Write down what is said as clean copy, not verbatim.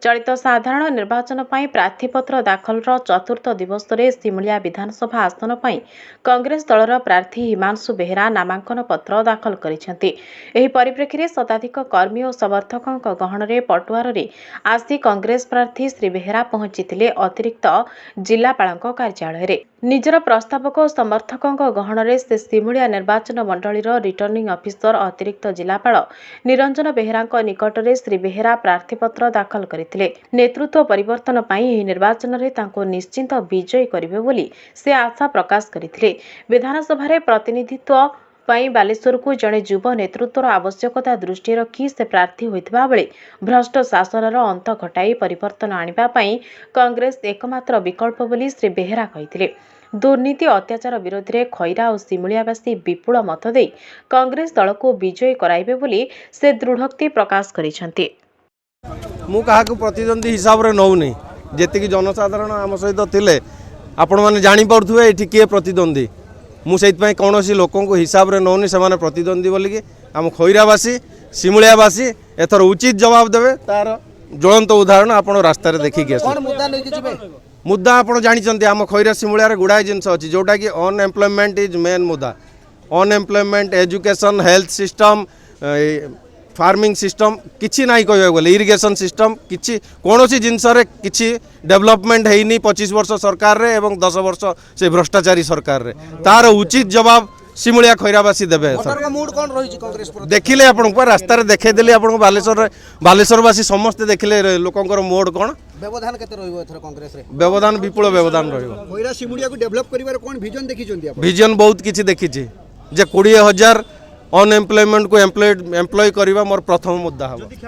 चलित साधारण निर्वाचन पर प्रार्थीपत्र दाखल चतुर्थ दिवस में सिमुलिया विधानसभा आसन पर कांग्रेस दलर प्रार्थी हिमांशु बेहेरा नामांकन पत्र दाखल करिसेंति। एही परिप्रेक्षी में शताधिक कर्मी और समर्थकों गहन में पटुआर में आसी कांग्रेस प्रार्थी श्री बेहेरा पहुंची अतिरिक्त जिलापाल कार्यालय में निजर प्रस्तावक और समर्थकों गहन में से सिमुलिया निर्वाचन मंडल रिटर्निंग ऑफिसर अतिरिक्त जिलापाल निरंजन बेहेरा निकट में श्री बेहेरा प्रार्थीपत्र दाखल करथिले। नेतृत्व परिवर्तन पाई निर्वाचन में तांको निश्चिंत विजयी करिवे बोली से आशा प्रकाश करथिले। विधानसभा रे प्रतिनिधित्व पाई बालेश्वर को जड़े युव नेतृत्वर आवश्यकता दृष्टि रखी से प्रार्थी होइतबा बेले भ्रष्ट शासनर अंत घटाई परिवर्तन आनिबा पाई कांग्रेस एकमात्र विकल्प बोली श्री बेहेरा कहिथिले। दुर्नीति अत्याचार विरोध में खैरा और सिमुलियावासी विपुल मत दे कांग्रेस दल को विजयी कराइबे बोली से दृढ़ोक्ति प्रकाश करिसेंति। मु कहा प्रतिद्वंदी हिसाब रे नौनी जेतिकी जनसाधारण आम सहित थिले आपण माने जानि पड़थुवे एठी किए प्रतिद्वंदी मु सेइतपय कोनोसी लोकन को हिसाब रे नौनी से माने प्रतिद्वंदी बोली कि आम खैरावासी सिमुलियावासी एथर उचित जवाब देवे तार ज्वलंत उदाहरण आपण रास्ता रे देखि के मुद्दा आपण जानिचंती आम खैरा सिमुलिया रे गुडाय जिंस अछि जोटा कि अनएम्प्लॉयमेंट इज मेन मुद्दा। Unemployment education health system farming system किछि नाही कहबे बोले इरिगेशन सिस्टम किछि कोनोसी जिंस रे किछि डेवलपमेंट हेइनी 25 वर्ष सरकार रे एवं 10 वर्ष से भ्रष्टाचारी सरकार रे तार उचित जवाब सिमुलिया खैरावासी देबे। मूड कोन रही कांग्रेस पर देखिले आपण को रास्ता रे देखे देली आपण बालेश्वरवासी समस्त देखिले लोकंकर मोड कोन व्यवधान केते रहिबो एथर कांग्रेस रे व्यवधान विपुल व्यवधान रहिबो। खैरा सिमुलिया को डेवलप करिवार कोन विजन देखिचंती आपण विजन बहुत किछि देखिछि जे 20,000 अनएम्प्लॉयमेंट को एम्प्लॉय करबा मोर प्रथम मुद्दा हबो।